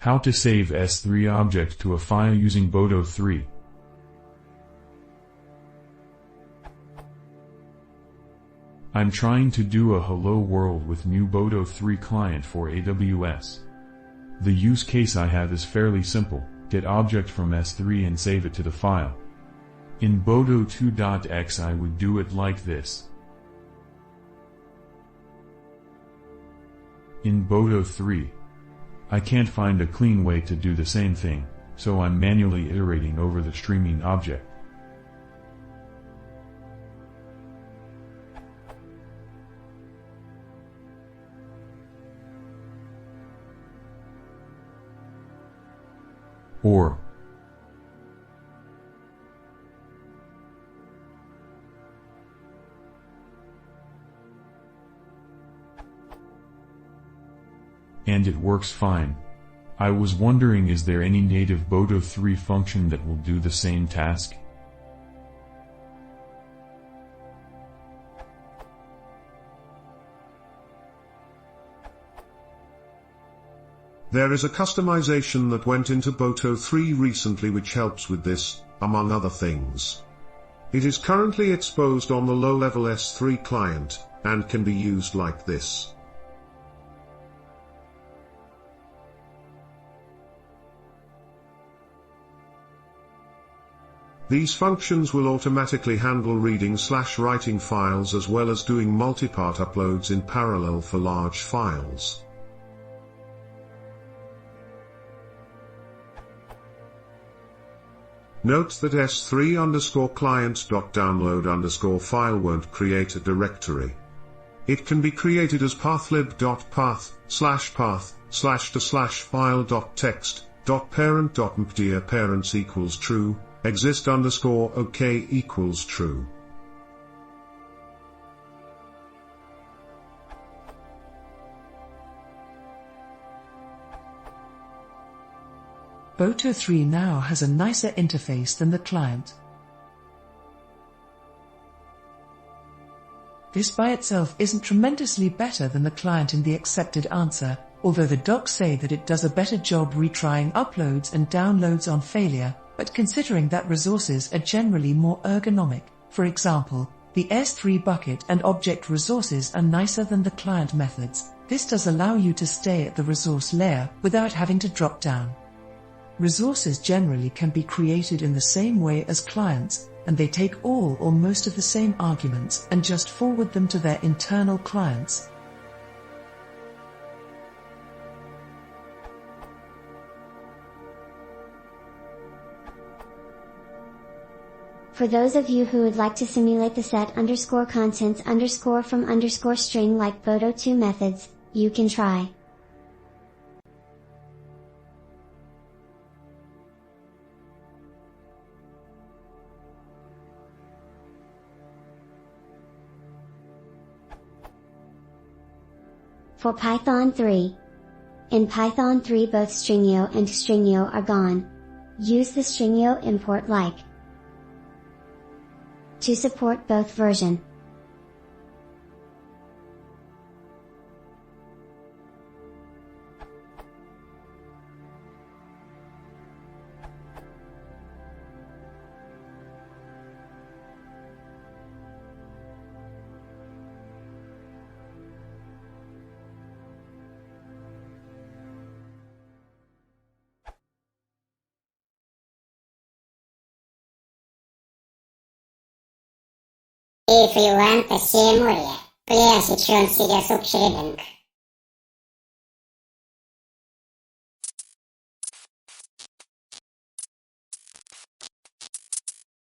How to save S3 object to a file using boto3. I'm trying to do a hello world with new boto3 client for AWS. The use case I have is fairly simple: get object from S3 and save it to the file. In boto2.x I would do it like this. In boto3, I can't find a clean way to do the same thing, so I'm manually iterating over the streaming object. Or and it works fine. I was wondering, is there any native boto3 function that will do the same task? There is a customization that went into boto3 recently which helps with this, among other things. It is currently exposed on the low-level S3 client, and can be used like this. These functions will automatically handle reading/writing files as well as doing multi-part uploads in parallel for large files. Note that s3_client.download_file won't create a directory. It can be created as pathlib.path/path/file.text.parent.mpdir parents equals true, exist_OK equals true. boto3 now has a nicer interface than the client. This by itself isn't tremendously better than the client in the accepted answer, although the docs say that it does a better job retrying uploads and downloads on failure, but considering that resources are generally more ergonomic, for example, the S3 bucket and object resources are nicer than the client methods, this does allow you to stay at the resource layer without having to drop down. Resources generally can be created in the same way as clients, and they take all or most of the same arguments and just forward them to their internal clients. For those of you who would like to simulate the set_contents_from_string like boto2 methods, you can try. For Python 3. In Python 3 both stringio and stringio are gone. Use the stringio import like to support both version. If you want to see more, please consider subscribing.